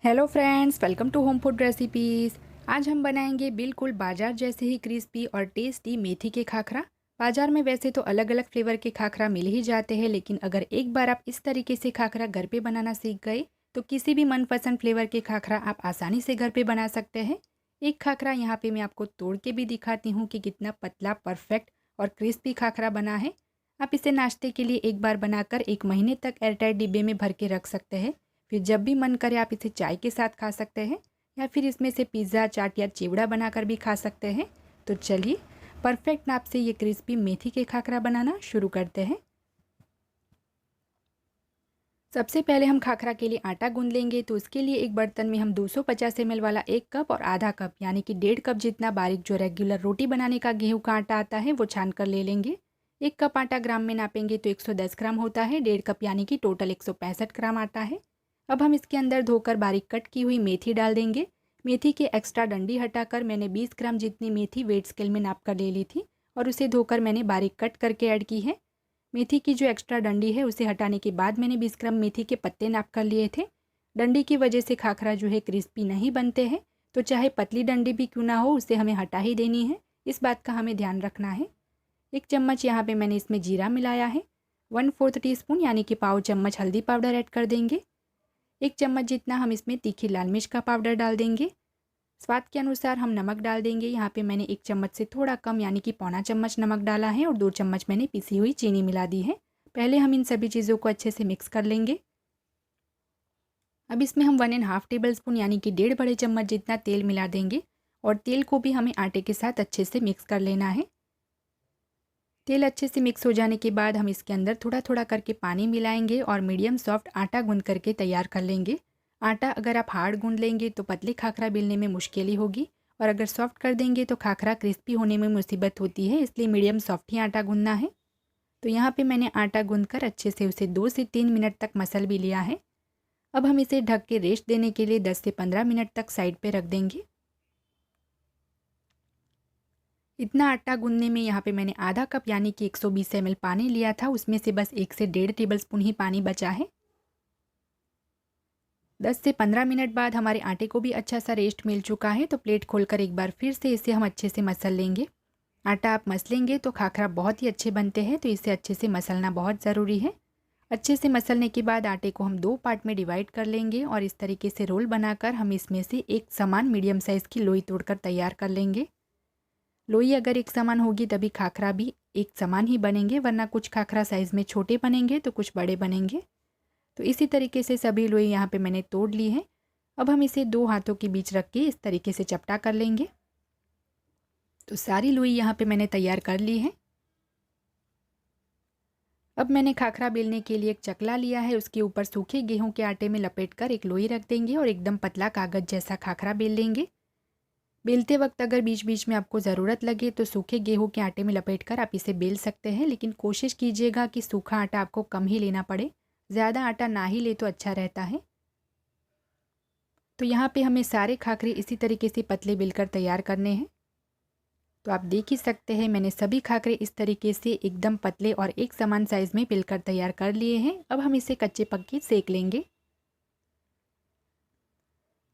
Hello friends, welcome to home food recipes. आज हम बनाएंगे बिल्कुल बाजार जैसे ही क्रिस्पी और टेस्टी मेथी के खाखरा। बाजार में वैसे तो अलग अलग फ्लेवर के खाखरा मिल ही जाते हैं, लेकिन अगर एक बार आप इस तरीके से खाखरा घर पे बनाना सीख गए तो किसी भी मनपसंद फ्लेवर के खाखरा आप आसानी से घर पे बना सकते हैं। एक खाखरा यहाँ पे मैं आपको तोड़ के भी दिखाती हूँ कि कितना पतला, परफेक्ट और क्रिस्पी खाखरा बना है। आप इसे नाश्ते के लिए एक बार बनाकर 1 महीने तक एयरटाइट डिब्बे में भर के रख सकते हैं। फिर जब भी मन करे आप इसे चाय के साथ खा सकते हैं, या फिर इसमें से पिज़्ज़ा, चाट या चिवड़ा बनाकर भी खा सकते हैं। तो चलिए परफेक्ट नाप से ये क्रिस्पी मेथी के खाखरा बनाना शुरू करते हैं। सबसे पहले हम खाखरा के लिए आटा गूंद लेंगे। तो उसके लिए एक बर्तन में हम 250 ml वाला 1 कप और आधा कप यानी कि 1.5 कप जितना बारीक जो रेगुलर रोटी बनाने का गेहूं का आटा आता है वो छान कर ले लेंगे। 1 कप आटा ग्राम में नापेंगे तो 110 ग्राम होता है। 1.5 कप यानी कि टोटल 165 ग्राम आटा है। अब हम इसके अंदर धोकर बारीक कट की हुई मेथी डाल देंगे। मेथी के एक्स्ट्रा डंडी हटाकर मैंने 20 ग्राम जितनी मेथी वेट स्केल में नाप कर ले ली थी और उसे धोकर मैंने बारीक कट करके ऐड की है। मेथी की जो एक्स्ट्रा डंडी है उसे हटाने के बाद मैंने 20 ग्राम मेथी के पत्ते नाप कर लिए थे। डंडी की वजह से खाखरा जो है क्रिस्पी नहीं बनते हैं, तो चाहे पतली डंडी भी क्यों ना हो उसे हमें हटा ही देनी है। इस बात का हमें ध्यान रखना है। 1 चम्मच यहाँ पे मैंने इसमें जीरा मिलाया है। 1/4 टीस्पून यानी कि पाव चम्मच हल्दी पाउडर ऐड कर देंगे। 1 चम्मच जितना हम इसमें तीखी लाल मिर्च का पाउडर डाल देंगे। स्वाद के अनुसार हम नमक डाल देंगे। यहाँ पे मैंने 1 चम्मच से थोड़ा कम यानी कि पौना चम्मच नमक डाला है और 2 चम्मच मैंने पिसी हुई चीनी मिला दी है। पहले हम इन सभी चीज़ों को अच्छे से मिक्स कर लेंगे। अब इसमें हम 1.5 टेबल स्पून यानी कि 1.5 बड़े चम्मच जितना तेल मिला देंगे और तेल को भी हमें आटे के साथ अच्छे से मिक्स कर लेना है। तेल अच्छे से मिक्स हो जाने के बाद हम इसके अंदर थोड़ा थोड़ा करके पानी मिलाएंगे और मीडियम सॉफ्ट आटा गूंद करके तैयार कर लेंगे। आटा अगर आप हार्ड गूंद लेंगे तो पतले खाखरा बेलने में मुश्किल ही होगी, और अगर सॉफ्ट कर देंगे तो खाखरा क्रिस्पी होने में मुसीबत होती है, इसलिए मीडियम सॉफ्ट ही आटा गूंदना है। तो यहाँ पे मैंने आटा गूंद कर अच्छे से उसे 2 से 3 मिनट तक मसल भी लिया है। अब हम इसे ढक के रेस्ट देने के लिए 10 से 15 मिनट तक साइड पे रख देंगे। इतना आटा गूंदने में यहाँ पे मैंने आधा कप यानी कि 120 ml पानी लिया था, उसमें से बस 1 से 1.5 टेबल स्पून ही पानी बचा है। 10 से 15 मिनट बाद हमारे आटे को भी अच्छा सा रेस्ट मिल चुका है, तो प्लेट खोलकर एक बार फिर से इसे हम अच्छे से मसल लेंगे। आटा आप मसलेंगे तो खाखरा बहुत ही अच्छे बनते हैं, तो इसे अच्छे से मसलना बहुत ज़रूरी है। अच्छे से मसलने के बाद आटे को हम 2 पार्ट में डिवाइड कर लेंगे और इस तरीके से रोल बनाकर हम इसमें से एक समान मीडियम साइज़ की लोई तोड़कर तैयार कर लेंगे। लोई अगर एक समान होगी तभी खाखरा भी एक समान ही बनेंगे, वरना कुछ खाखरा साइज़ में छोटे बनेंगे तो कुछ बड़े बनेंगे। तो इसी तरीके से सभी लोई यहाँ पे मैंने तोड़ ली है। अब हम इसे 2 हाथों के बीच रख के इस तरीके से चपटा कर लेंगे। तो सारी लोई यहाँ पे मैंने तैयार कर ली है। अब मैंने खाखरा बेलने के लिए एक चकला लिया है, उसके ऊपर सूखे गेहूं के आटे में लपेटकर एक लोई रख देंगे और एकदम पतला कागज जैसा खाखरा बेल लेंगे। बेलते वक्त अगर बीच बीच में आपको ज़रूरत लगे तो सूखे गेहूं के आटे में लपेटकर आप इसे बेल सकते हैं, लेकिन कोशिश कीजिएगा कि सूखा आटा आपको कम ही लेना पड़े, ज़्यादा आटा ना ही ले तो अच्छा रहता है। तो यहाँ पे हमें सारे खाखरे इसी तरीके से पतले बेलकर तैयार करने हैं। तो आप देख ही सकते हैं मैंने सभी खाखरे इस तरीके से एकदम पतले और एक समान साइज़ में बेलकर तैयार कर लिए हैं। अब हम इसे कच्चे पक्के सेक लेंगे।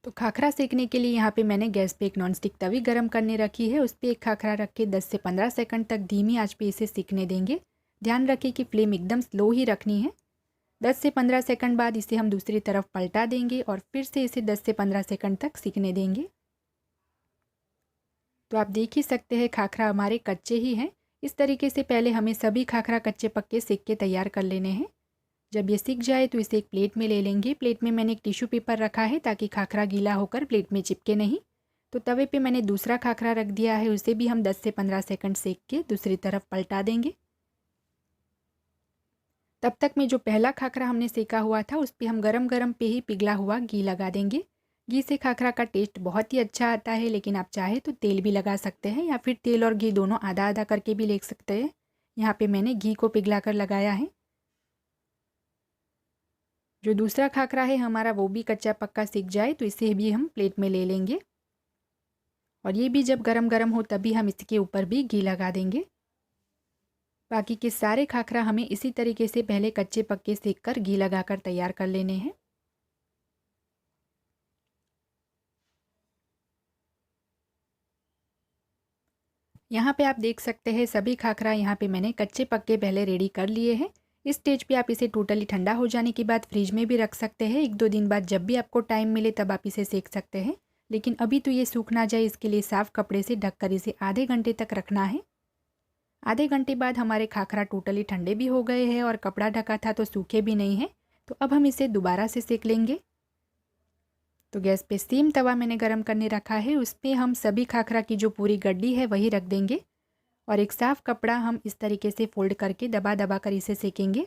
तो खाखरा सेकने के लिए यहाँ पे मैंने गैस पे एक नॉनस्टिक तवी गरम करने रखी है, उस पर एक खाखरा रख के 10 से 15 सेकंड तक धीमी आंच पे इसे सेकने देंगे। ध्यान रखें कि फ्लेम एकदम स्लो ही रखनी है। 10 से 15 सेकंड बाद इसे हम दूसरी तरफ पलटा देंगे और फिर से इसे 10 से 15 सेकंड तक सेकने देंगे। तो आप देख ही सकते हैं खाखरा हमारे कच्चे ही हैं। इस तरीके से पहले हमें सभी खाखरा कच्चे पक्के सेक के तैयार कर लेने हैं। जब ये सीख जाए तो इसे एक प्लेट में ले लेंगे। प्लेट में मैंने एक टिश्यू पेपर रखा है ताकि खाखरा गीला होकर प्लेट में चिपके नहीं। तो तवे पे मैंने दूसरा खाखरा रख दिया है, उसे भी हम 10 से 15 सेकंड सेक के दूसरी तरफ पलटा देंगे। तब तक में जो पहला खाखरा हमने सेका हुआ था उस पर हम गरम गरम पे ही पिघला हुआ घी लगा देंगे। घी से खाखरा का टेस्ट बहुत ही अच्छा आता है, लेकिन आप चाहे तो तेल भी लगा सकते हैं या फिर तेल और घी दोनों आधा आधा करके भी ले सकते हैं। यहाँ पे मैंने घी को पिघला कर लगाया है। जो दूसरा खाखरा है हमारा वो भी कच्चा पक्का सिक जाए तो इसे भी हम प्लेट में ले लेंगे, और ये भी जब गरम गरम हो तभी हम इसके ऊपर भी घी लगा देंगे। बाकी के सारे खाखरा हमें इसी तरीके से पहले कच्चे पक्के सेक कर घी लगाकर तैयार कर लेने हैं। यहाँ पे आप देख सकते हैं सभी खाखरा यहाँ पे मैंने कच्चे पक्के पहले रेडी कर लिए हैं। इस स्टेज पे आप इसे टोटली ठंडा हो जाने के बाद फ्रिज में भी रख सकते हैं। 1-2 दिन बाद जब भी आपको टाइम मिले तब आप इसे सेक सकते हैं। लेकिन अभी तो ये सूख ना जाए इसके लिए साफ़ कपड़े से ढककर इसे आधे घंटे तक रखना है। आधे घंटे बाद हमारे खाखरा टोटली ठंडे भी हो गए हैं और कपड़ा ढका था तो सूखे भी नहीं हैं। तो अब हम इसे दोबारा से सेक लेंगे। तो गैस पे सेम तवा मैंने गरम करने रखा है, उस पर हम सभी खाखरा की जो पूरी गड्डी है वही रख देंगे और एक साफ़ कपड़ा हम इस तरीके से फोल्ड करके दबा दबा कर इसे सेकेंगे।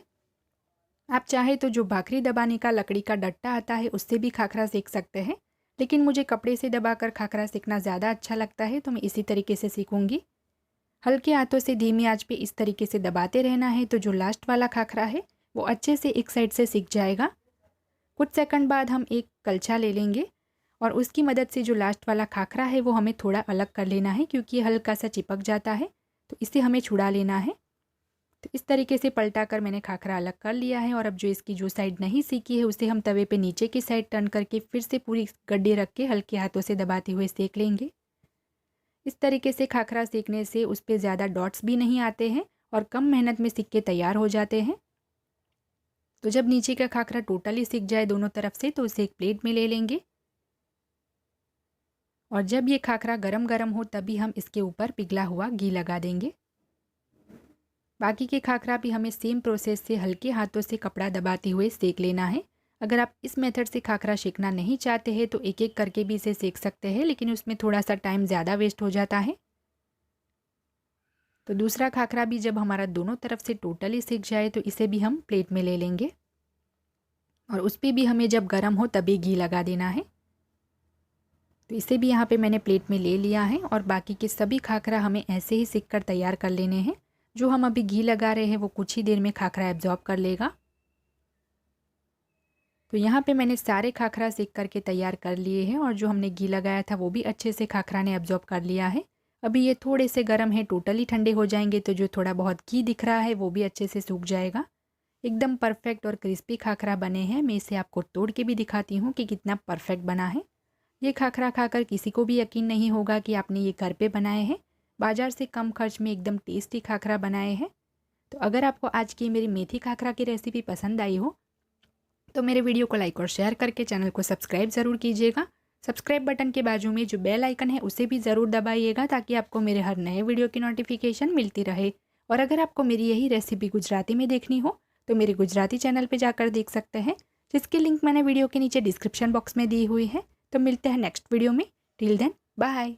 आप चाहे तो जो भाखरी दबाने का लकड़ी का डट्टा आता है उससे भी खाखरा सेक सकते हैं, लेकिन मुझे कपड़े से दबाकर खाखरा सेकना ज़्यादा अच्छा लगता है तो मैं इसी तरीके से सेकूँगी। हल्के हाथों से धीमी आंच पे इस तरीके से दबाते रहना है तो जो लास्ट वाला खाखरा है वो अच्छे से एक साइड से सिक जाएगा। कुछ सेकंड बाद हम एक कलछा ले लेंगे और उसकी मदद से जो लास्ट वाला खाखरा है वो हमें थोड़ा अलग कर लेना है क्योंकि ये हल्का सा चिपक जाता है, तो इसे हमें छुड़ा लेना है। तो इस तरीके से पलटाकर मैंने खाखरा अलग कर लिया है और अब जो इसकी जो साइड नहीं सीखी है उसे हम तवे पे नीचे की साइड टर्न करके फिर से पूरी गड्ढे रख के हल्के हाथों से दबाते हुए सेक लेंगे। इस तरीके से खाखरा सेकने से उस पर ज़्यादा डॉट्स भी नहीं आते हैं और कम मेहनत में सिक्के तैयार हो जाते हैं। तो जब नीचे का खाखरा टोटली सिक जाए दोनों तरफ से तो उसे एक प्लेट में ले लेंगे और जब ये खाखरा गरम गरम हो तभी हम इसके ऊपर पिघला हुआ घी लगा देंगे। बाकी के खाखरा भी हमें सेम प्रोसेस से हल्के हाथों से कपड़ा दबाते हुए सेक लेना है। अगर आप इस मेथड से खाखरा सेकना नहीं चाहते हैं तो एक एक करके भी इसे सेक सकते हैं, लेकिन उसमें थोड़ा सा टाइम ज़्यादा वेस्ट हो जाता है। तो दूसरा खाखरा भी जब हमारा दोनों तरफ से टोटली सिक जाए तो इसे भी हम प्लेट में ले लेंगे और उस पर भी हमें जब गर्म हो तभी घी लगा देना है। तो इसे भी यहाँ पे मैंने प्लेट में ले लिया है और बाकी के सभी खाखरा हमें ऐसे ही सिक कर तैयार कर लेने हैं। जो हम अभी घी लगा रहे हैं वो कुछ ही देर में खाखरा एब्जॉर्ब कर लेगा। तो यहाँ पे मैंने सारे खाखरा सेक करके तैयार कर लिए हैं और जो हमने घी लगाया था वो भी अच्छे से खाखरा ने एब्जॉर्ब कर लिया है। अभी ये थोड़े से गर्म है, टोटली ठंडे हो जाएंगे तो जो थोड़ा बहुत घी दिख रहा है वो भी अच्छे से सूख जाएगा। एकदम परफेक्ट और क्रिस्पी खाखरा बने हैं। मैं इसे आपको तोड़ के भी दिखाती हूँ कि कितना परफेक्ट बना है। ये खाखरा खाकर किसी को भी यकीन नहीं होगा कि आपने ये घर पे बनाए हैं। बाज़ार से कम खर्च में एकदम टेस्टी खाखरा बनाए हैं। तो अगर आपको आज की मेरी मेथी खाखरा की रेसिपी पसंद आई हो तो मेरे वीडियो को लाइक और शेयर करके चैनल को सब्सक्राइब ज़रूर कीजिएगा। सब्सक्राइब बटन के बाजू में जो बेल आइकन है उसे भी ज़रूर दबाइएगा ताकि आपको मेरे हर नए वीडियो की नोटिफिकेशन मिलती रहे। और अगर आपको मेरी यही रेसिपी गुजराती में देखनी हो तो मेरे गुजराती चैनल पे जाकर देख सकते हैं, जिसकी लिंक मैंने वीडियो के नीचे डिस्क्रिप्शन बॉक्स में दी हुई है। तो मिलते हैं नेक्स्ट वीडियो में। Till then bye.